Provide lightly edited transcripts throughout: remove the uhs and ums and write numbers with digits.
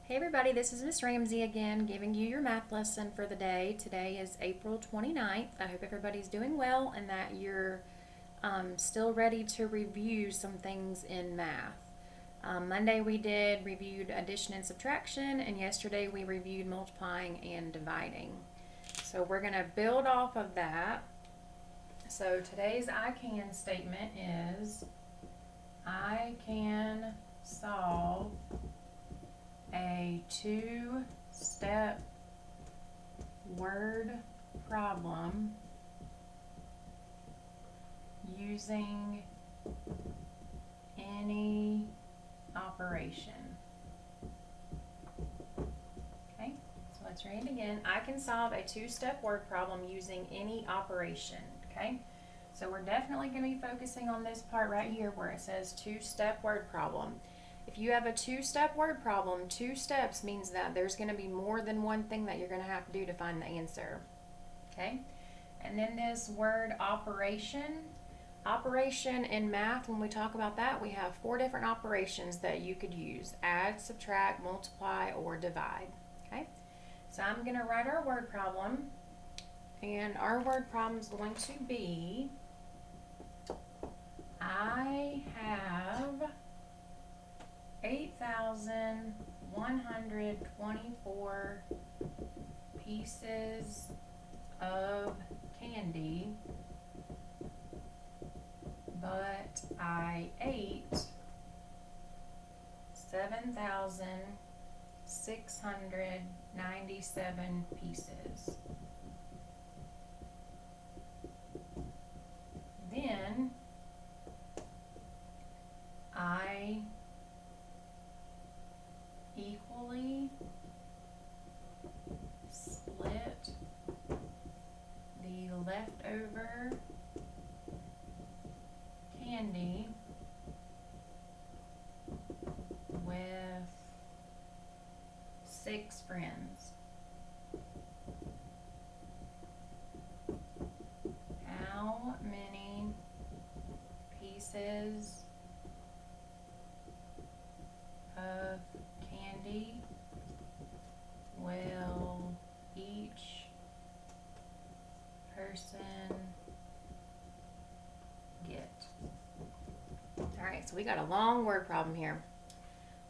Hey everybody, this is Miss Ramsey again, giving you your math lesson for the day. Today is April 29th. I hope everybody's doing well and that you're still ready to review some things in math. Monday we reviewed addition and subtraction, and yesterday we reviewed multiplying and dividing. So we're going to build off of that. So today's I can statement is I can solve a two-step word problem using any operation. Okay, so let's read it again. I can solve a two-step word problem using any operation. Okay, so we're definitely going to be focusing on this part right here where it says two-step word problem. If you have a two-step word problem, 2 steps means that there's going to be more than one thing that you're going to have to do to find the answer. Okay? And then this word operation. Operation in math, when we talk about that, we have 4 different operations that you could use. Add, subtract, multiply, or divide. Okay? So I'm going to write our word problem. And our word problem is going to be I have 8,124 pieces of candy, but I ate 7,697 pieces. Then I equally split the leftover candy with 6 friends. How many pieces of candy will each person get? Alright, so we got a long word problem here.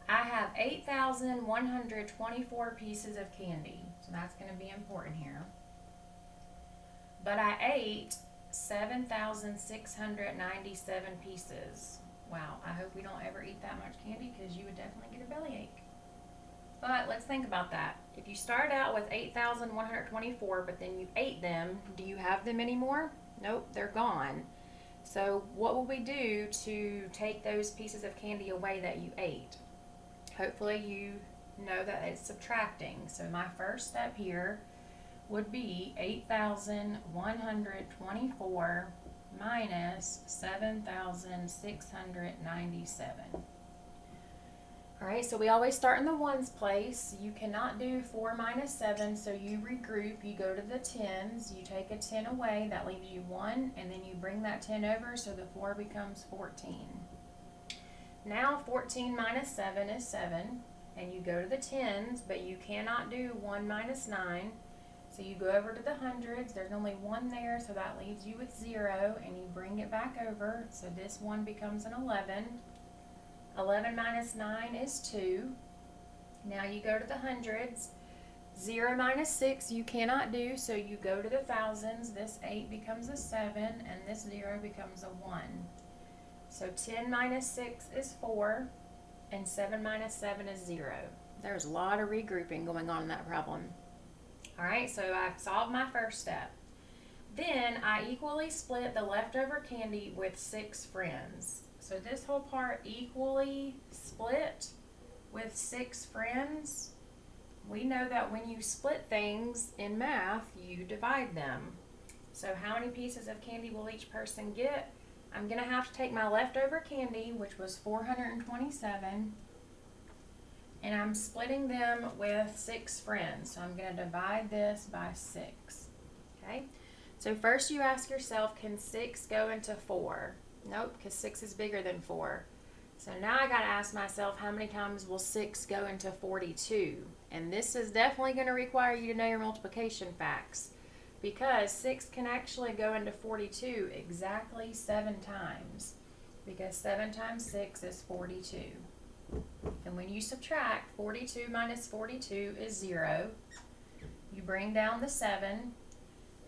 I have 8,124 pieces of candy, so that's going to be important here. But I ate 7,697 pieces. Wow, I hope we don't ever eat that much candy because you would definitely get a bellyache. But let's think about that. If you start out with 8,124, but then you ate them, do you have them anymore? Nope, they're gone. So what will we do to take those pieces of candy away that you ate? Hopefully you know that it's subtracting. So my first step here would be 8,124 minus 7,697. Alright, so we always start in the ones place. You cannot do 4 minus 7, so you regroup. You go to the tens. You take a 10 away. That leaves you 1, and then you bring that 10 over, so the 4 becomes 14. Now 14 minus 7 is 7, and you go to the tens, but you cannot do 1 minus 9. So you go over to the hundreds. There's only 1 there, so that leaves you with 0, and you bring it back over. So this 1 becomes an 11. 11 minus 9 is 2. Now you go to the hundreds. 0 minus 6 you cannot do, so you go to the thousands. This 8 becomes a 7, and this 0 becomes a 1. So 10 minus 6 is 4, and 7 minus 7 is 0. There's a lot of regrouping going on in that problem. Alright, so I've solved my first step. Then I equally split the leftover candy with 6 friends. So this whole part, equally split with 6 friends. We know that when you split things in math, you divide them. So how many pieces of candy will each person get? I'm going to have to take my leftover candy, which was 427, and I'm splitting them with 6 friends. So I'm going to divide this by 6. Okay? So first you ask yourself, can 6 go into 4? Nope, because 6 is bigger than 4. So now I got to ask myself, how many times will 6 go into 42? And this is definitely going to require you to know your multiplication facts, because 6 can actually go into 42 exactly 7 times, because 7 times 6 is 42. And when you subtract, 42 minus 42 is 0. You bring down the 7.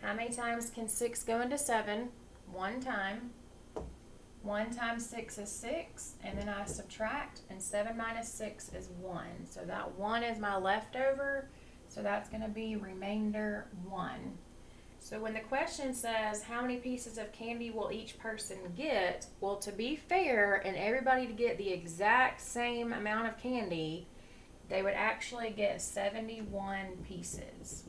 How many times can 6 go into 7? 1 time. 1 times 6 is 6, and then I subtract, and 7 minus 6 is 1. So that 1 is my leftover, so that's going to be remainder 1. So when the question says, how many pieces of candy will each person get? Well, to be fair and everybody to get the exact same amount of candy, they would actually get 71 pieces,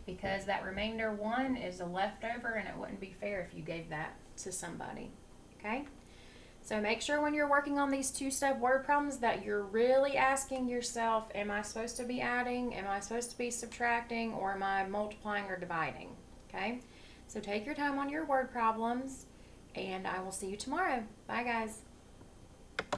because that remainder 1 is a leftover, and it wouldn't be fair if you gave that to somebody. Okay? So make sure when you're working on these two-step word problems that you're really asking yourself, am I supposed to be adding, am I supposed to be subtracting, or am I multiplying or dividing? Okay? So take your time on your word problems, and I will see you tomorrow. Bye, guys.